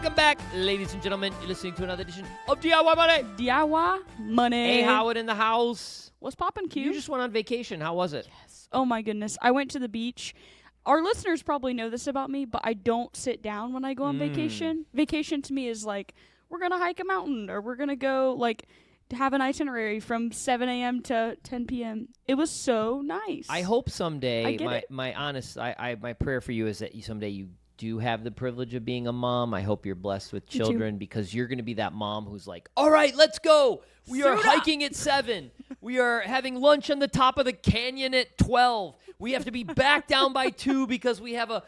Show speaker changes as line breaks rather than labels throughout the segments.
Welcome back, ladies and gentlemen. You're listening to another edition of DIY Money.
DIY money.
Hey, Howard in the house.
What's poppin', Q?
You just went on vacation. How was it?
Yes. Oh my goodness. I went to the beach. Our listeners probably know this about me, but I don't sit down when I go on vacation. Vacation to me is like, we're going to hike a mountain, or we're going to go, like, to have an itinerary from 7 a.m. to 10 p.m. It was so nice.
I hope someday,
I get
my prayer for you is that someday you do have the privilege of being a mom. I hope you're blessed with children, because you're going to be that mom who's like, all right, let's go. We are hiking at 7. We are having lunch on the top of the canyon at 12. We have to be back down by 2 because we have a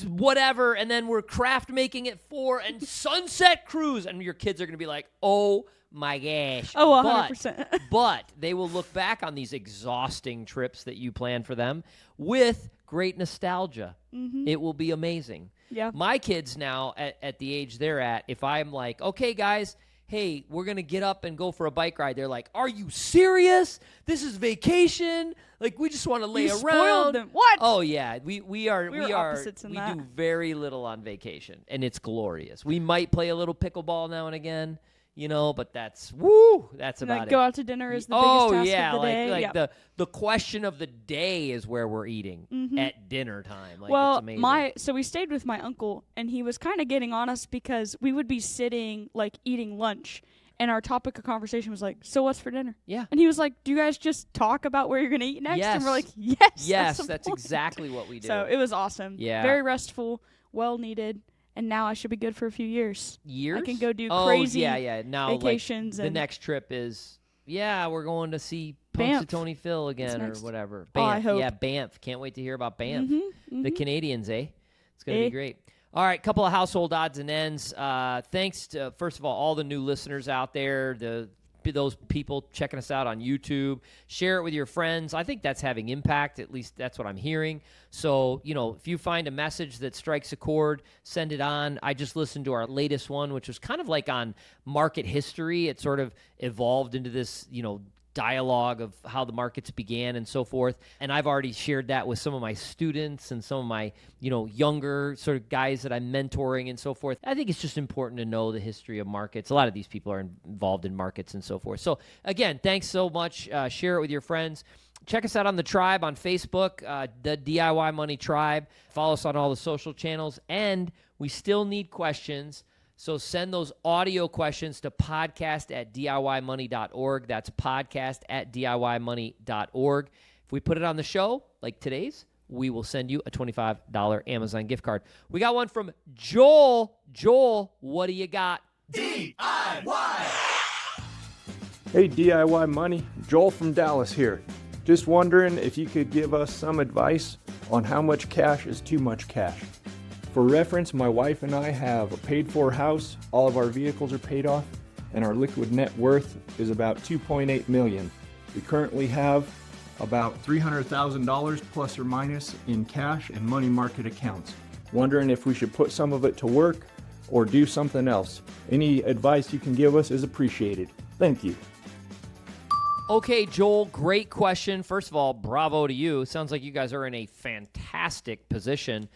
whatever, and then we're craft making at 4 and sunset cruise. And your kids are going to be like, oh my gosh.
Oh, 100%.
But they will look back on these exhausting trips that you plan for them with great nostalgia.
Mm-hmm.
It will be amazing.
Yeah.
My kids now, at the age they're at, if I'm like, okay, guys, hey, we're going to get up and go for a bike ride, they're like, are you serious? This is vacation? Like, we just want to lay
You
around.
spoiled them. What?
Oh, yeah. We are
opposites in that.
do very little on vacation, and it's glorious. We might play a little pickleball now and again, but that's about it.
Go out to dinner is the biggest task of the day.
Like the question of the day is where we're eating at dinner time. Like,
well,
it's amazing.
so we stayed with my uncle, and he was kind of getting on us because we would be sitting, like, eating lunch, and our topic of conversation was like, so what's for dinner?
Yeah.
And he was like, do you guys just talk about where you're going to eat next?
Yes.
And we're like, yes.
Yes,
that's
that's exactly what we do.
So it was awesome.
Yeah.
Very restful, well needed. And now I should be good for a few years.
Years?
I can go do
Oh,
crazy
yeah. Now,
vacations.
Like, the
and
next trip is, we're going to see
Banff.
Punxsutawney Phil again or
next.
whatever.
Oh, I hope.
Yeah, Banff. Can't wait to hear about Banff.
Mm-hmm.
The Canadians, eh? It's going to be great. All right, couple of household odds and ends. Thanks to, first of all the new listeners out there, those people checking us out on YouTube. Share it with your friends. I think that's having impact. At least that's what I'm hearing. So, if you find a message that strikes a chord, send it on. I just listened to our latest one, which was kind of like on market history. It sort of evolved into this, dialogue of how the markets began and so forth. And I've already shared that with some of my students and some of my, younger sort of guys that I'm mentoring and so forth. I think it's just important to know the history of markets. A lot of these people are involved in markets and so forth. So again, thanks so much. Share it with your friends. Check us out on the Tribe on Facebook, the DIY Money Tribe. Follow us on all the social channels. And we still need questions. So send those audio questions to podcast@DIYmoney.org. That's podcast@DIYmoney.org. If we put it on the show, like today's, we will send you a $25 Amazon gift card. We got one from Joel. Joel, what do you got?
DIY! Hey, DIY Money. Joel from Dallas here. Just wondering if you could give us some advice on how much cash is too much cash. For reference, my wife and I have a paid-for house, all of our vehicles are paid off, and our liquid net worth is about $2.8 million. We currently have about $300,000 plus or minus in cash and money market accounts. Wondering if we should put some of it to work or do something else. Any advice you can give us is appreciated. Thank you.
Okay, Joel, great question. First of all, bravo to you. Sounds like you guys are in a fantastic position.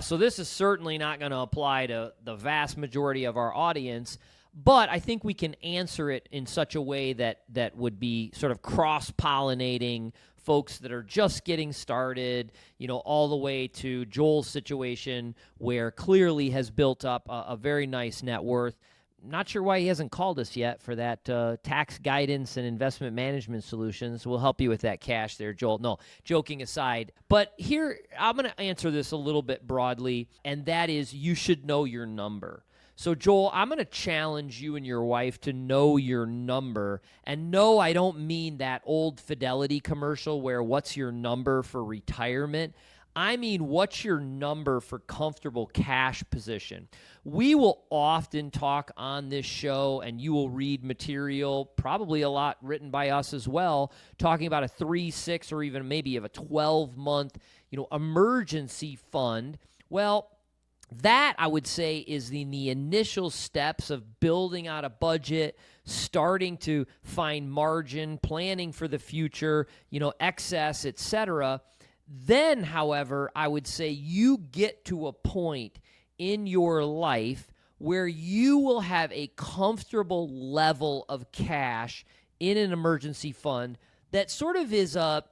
So this is certainly not going to apply to the vast majority of our audience, but I think we can answer it in such a way that would be sort of cross-pollinating folks that are just getting started, all the way to Joel's situation where clearly has built up a very nice net worth. Not sure why he hasn't called us yet for that tax guidance and investment management solutions. We'll help you with that cash there, Joel. No, joking aside. But here, I'm going to answer this a little bit broadly, and that is you should know your number. So, Joel, I'm going to challenge you and your wife to know your number. And no, I don't mean that old Fidelity commercial where what's your number for retirement. I mean, what's your number for comfortable cash position? We will often talk on this show, and you will read material, probably a lot written by us as well, talking about a 3, 6, or even maybe of a 12-month, emergency fund. Well, that, I would say, is in the initial steps of building out a budget, starting to find margin, planning for the future, excess, etc. Then, however, I would say you get to a point in your life where you will have a comfortable level of cash in an emergency fund that sort of is a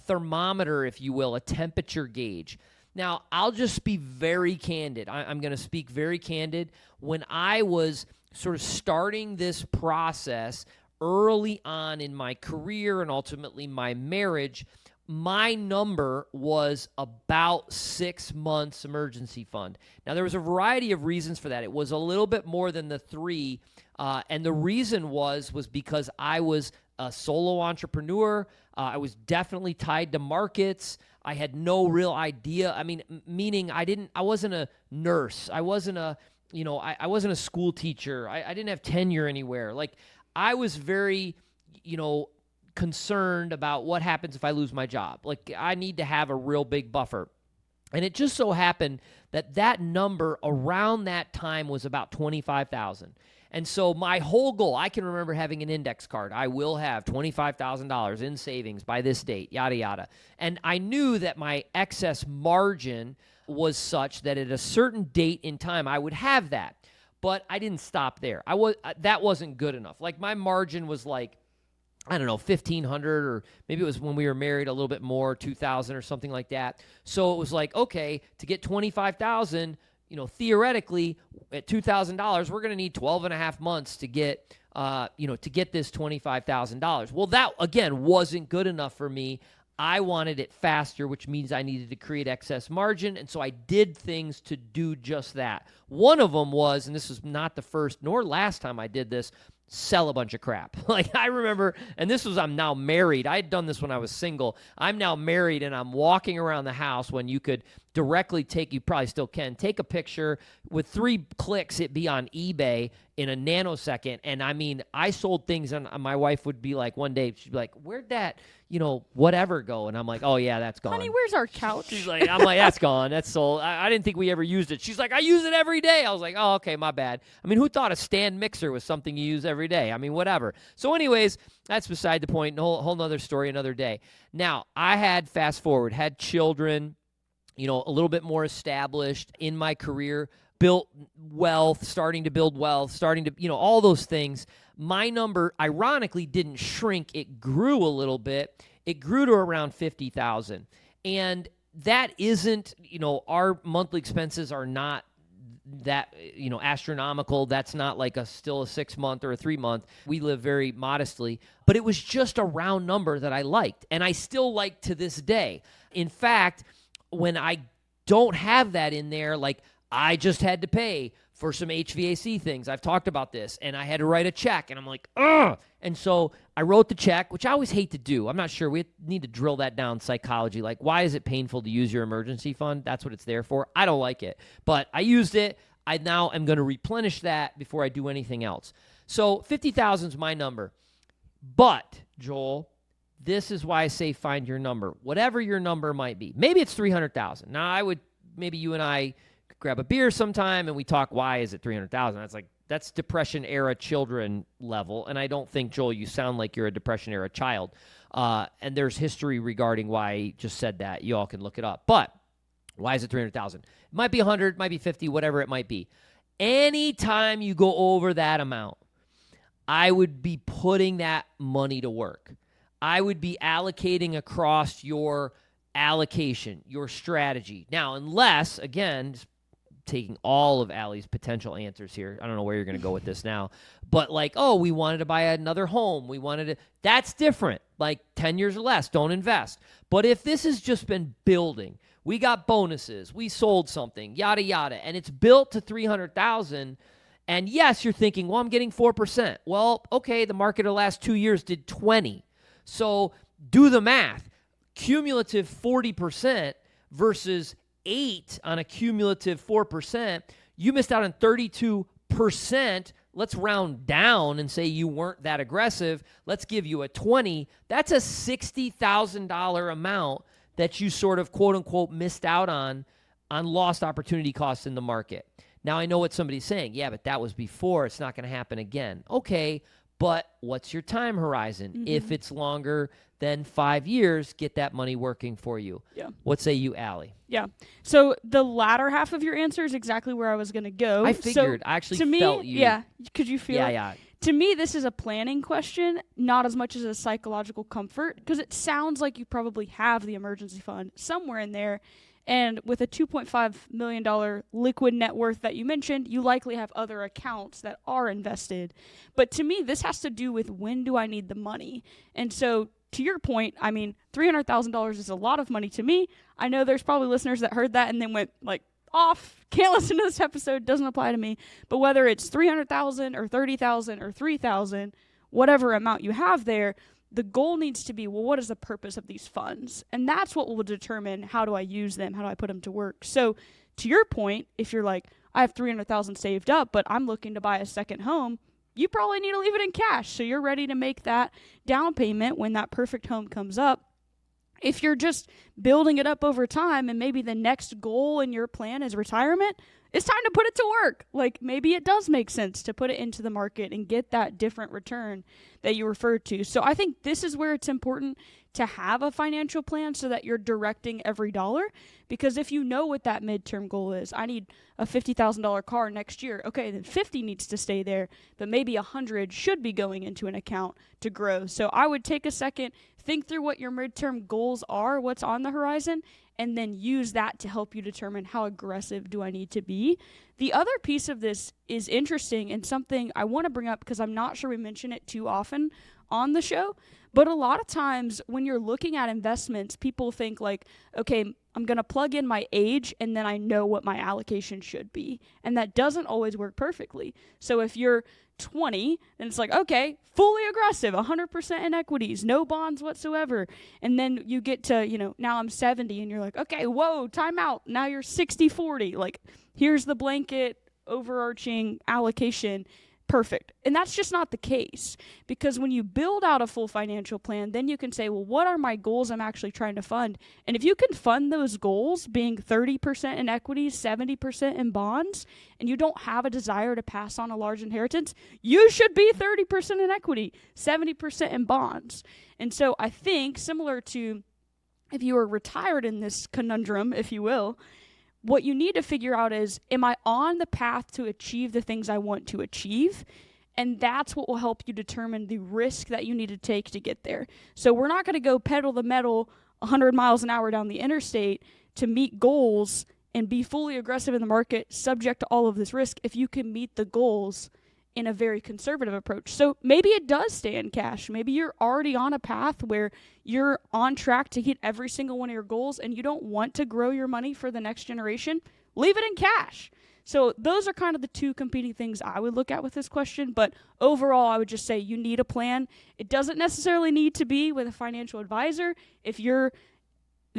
thermometer, if you will, a temperature gauge. Now, I'll just be very candid. I'm going to speak very candid. When I was sort of starting this process early on in my career and ultimately my marriage, my number was about 6 months emergency fund. Now, there was a variety of reasons for that. It was a little bit more than the 3, and the reason was because I was a solo entrepreneur. I was definitely tied to markets. I had no real idea. I mean, meaning I wasn't a nurse. I wasn't I wasn't a school teacher. I didn't have tenure anywhere. Like, I was very, concerned about what happens if I lose my job. Like, I need to have a real big buffer. And it just so happened that number around that time was about 25,000. And so my whole goal, I can remember having an index card. I will have $25,000 in savings by this date, yada, yada. And I knew that my excess margin was such that at a certain date in time, I would have that. But I didn't stop there. That wasn't good enough. Like, my margin was like, I don't know, 1,500, or maybe it was when we were married a little bit more, 2,000 or something like that. So it was like, okay, to get 25,000, theoretically at $2,000, we're going to need 12 and a half months to get, to get this $25,000. Well, that again wasn't good enough for me. I wanted it faster, which means I needed to create excess margin. And so I did things to do just that. One of them was, and this was not the first nor last time I did this, sell a bunch of crap. Like, I remember, and I'm now married. I had done this when I was single. I'm now married, and I'm walking around the house when you could directly you probably still can, take a picture with 3 clicks, it'd be on eBay in a nanosecond. And I mean, I sold things, and my wife would be like, one day, she'd be like, where'd that, whatever go? And I'm like, oh yeah, that's gone.
Honey, where's our couch?
I'm like, that's gone. That's sold. I didn't think we ever used it. She's like, I use it every day. I was like, oh, okay, my bad. I mean, who thought a stand mixer was something you use every day? I mean, whatever. So anyways, that's beside the point. Whole nother story, another day. Now, I had children, a little bit more established in my career, built wealth, starting to build wealth, starting to, all those things. My number, ironically, didn't shrink. It grew a little bit. It grew to around 50,000. And that isn't, our monthly expenses are not that, astronomical. That's not like still a 6 month or a 3 month. We live very modestly, but it was just a round number that I liked. And I still like to this day. In fact, when I don't have that in there, like, I just had to pay for some HVAC things. I've talked about this, and I had to write a check, and I'm like, ugh. And so I wrote the check, which I always hate to do. I'm not sure. We need to drill that down psychology. Like, why is it painful to use your emergency fund? That's what it's there for. I don't like it, but I used it. I now am going to replenish that before I do anything else. So 50,000 is my number. But, Joel, this is why I say find your number. Whatever your number might be. Maybe it's 300,000. Now, maybe you and I grab a beer sometime and we talk, why is it 300,000? That's Depression era children level. And I don't think, Joel, you sound like you're a Depression era child. And there's history regarding why I just said that. You all can look it up. But why is it 300,000? It might be 100, might be 50, whatever it might be. Anytime you go over that amount, I would be putting that money to work. I would be allocating across your allocation, your strategy. Now, unless, again, just taking all of Allie's potential answers here. I don't know where you're going to go with this now. But like, oh, we wanted to buy another home. That's different. Like 10 years or less, don't invest. But if this has just been building, we got bonuses, we sold something, yada, yada, and it's built to 300,000. And yes, you're thinking, well, I'm getting 4%. Well, okay, the market the last 2 years did 20. So do the math. Cumulative 40% versus 8 on a cumulative 4%, you missed out on 32%. Let's round down and say you weren't that aggressive. Let's give you a 20. That's a $60,000 amount that you sort of, quote unquote, missed out on lost opportunity costs in the market. Now, I know what somebody's saying. Yeah, but that was before. It's not going to happen again. Okay, But what's your time horizon? If it's longer than 5 years, get that money working for you.
Yeah.
What say you, Allie?
Yeah. So the latter half of your answer is exactly where I was going to go.
I figured.
So
I actually
to me,
felt you.
Yeah. Could you feel it?
Yeah.
To me, this is a planning question, not as much as a psychological comfort, because it sounds like you probably have the emergency fund somewhere in there. And with a $2.5 million liquid net worth that you mentioned, you likely have other accounts that are invested. But to me, this has to do with when do I need the money? And so to your point, I mean, $300,000 is a lot of money to me. I know there's probably listeners that heard that and then went like, off, can't listen to this episode, doesn't apply to me. But whether it's 300,000 or 30,000 or 3,000, whatever amount you have there, the goal needs to be, well, what is the purpose of these funds? And that's what will determine how do I use them, how do I put them to work. So to your point, if you're like, I have 300,000 saved up, but I'm looking to buy a second home, you probably need to leave it in cash. So you're ready to make that down payment when that perfect home comes up. If you're just building it up over time and maybe the next goal in your plan is retirement, it's time to put it to work. Like maybe it does make sense to put it into the market and get that different return that you referred to. So I think this is where it's important to have a financial plan so that you're directing every dollar. Because if you know what that midterm goal is, I need a $50,000 car next year. Okay, then 50 needs to stay there, but maybe 100 should be going into an account to grow. So I would take a second, think through what your midterm goals are, what's on the horizon, and then use that to help you determine how aggressive do I need to be. The other piece of this is interesting and something I want to bring up because I'm not sure we mention it too often on the show. But a lot of times when you're looking at investments, people think like, okay, I'm going to plug in my age and then I know what my allocation should be. And that doesn't always work perfectly. So if you're 20, then it's like, okay, fully aggressive, 100% in equities, no bonds whatsoever. And then you get to, now I'm 70 and you're like, okay, whoa, time out. Now you're 60-40. Like, here's the blanket overarching allocation. Perfect. And that's just not the case, because when you build out a full financial plan, then you can say, well, what are my goals I'm actually trying to fund? And if you can fund those goals being 30% in equities, 70% in bonds, and you don't have a desire to pass on a large inheritance, you should be 30% in equity, 70% in bonds. And so I think similar to if you were retired in this conundrum, if you will, what you need to figure out is, am I on the path to achieve the things I want to achieve? And that's what will help you determine the risk that you need to take to get there. So we're not going to go pedal the metal 100 miles an hour down the interstate to meet goals and be fully aggressive in the market subject to all of this risk if you can meet the goals in a very conservative approach. So maybe it does stay in cash. Maybe you're already on a path where you're on track to hit every single one of your goals and you don't want to grow your money for the next generation. Leave it in cash. So those are kind of the two competing things I would look at with this question. But overall, I would just say you need a plan. It doesn't necessarily need to be with a financial advisor. If you're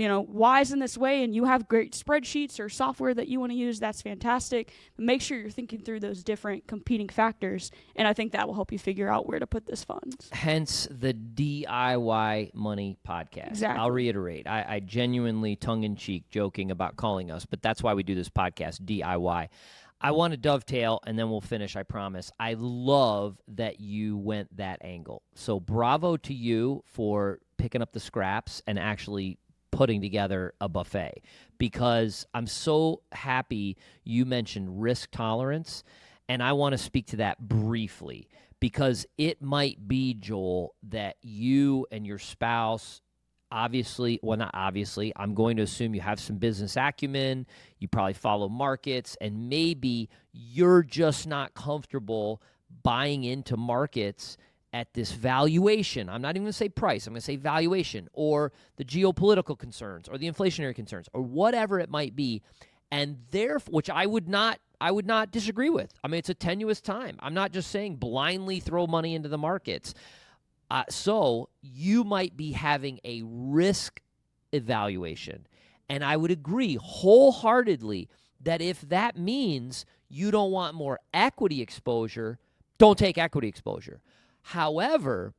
wise in this way and you have great spreadsheets or software that you want to use, that's fantastic. But make sure you're thinking through those different competing factors, and I think that will help you figure out where to put this funds. Hence
the DIY Money Podcast.
Exactly.
I'll reiterate. I genuinely, tongue-in-cheek, joking about calling us, but that's why we do this podcast, DIY. I want to dovetail, and then we'll finish, I promise. I love that you went that angle. So bravo to you for picking up the scraps and actually putting together a buffet, because I'm so happy you mentioned risk tolerance, and I want to speak to that briefly, because it might be, Joel, that you and your spouse obviously, well, not obviously, I'm going to assume you have some business acumen, you probably follow markets, and maybe you're just not comfortable buying into markets at this valuation. I'm not even going to say price. I'm going to say valuation, or the geopolitical concerns, or the inflationary concerns, or whatever it might be. And therefore, which I would not disagree with. I mean, it's a tenuous time. I'm not just saying blindly throw money into the markets. So you might be having a risk evaluation. And I would agree wholeheartedly that if that means you don't want more equity exposure, don't take equity exposure. However,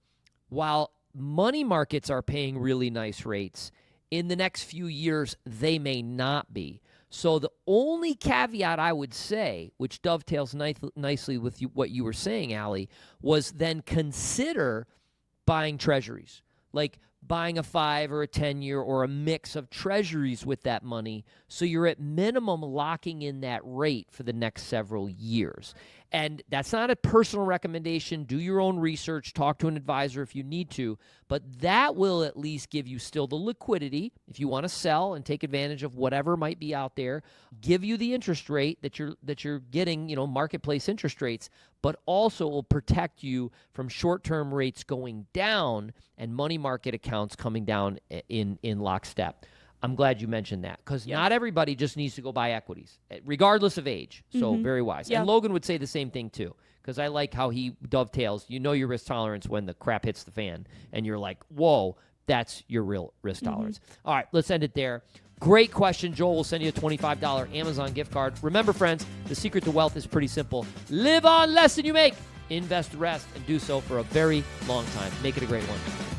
while money markets are paying really nice rates, in the next few years, they may not be. So the only caveat I would say, which dovetails nicely with what you were saying, Allie, was then consider buying treasuries, like buying a 5 or a 10-year or a mix of treasuries with that money, so you're at minimum locking in that rate for the next several years. And that's not a personal recommendation. Do your own research. Talk to an advisor if you need to. But that will at least give you still the liquidity if you want to sell and take advantage of whatever might be out there. Give you the interest rate that you're getting, marketplace interest rates, but also will protect you from short-term rates going down and money market accounts coming down in lockstep. I'm glad you mentioned that, because not everybody just needs to go buy equities, regardless of age. So very wise.
Yeah.
And Logan would say the same thing too, because I like how he dovetails. You know your risk tolerance when the crap hits the fan, and you're like, whoa, that's your real risk tolerance. All right, let's end it there. Great question, Joel. We'll send you a $25 Amazon gift card. Remember, friends, the secret to wealth is pretty simple. Live on less than you make. Invest the rest, and do so for a very long time. Make it a great one.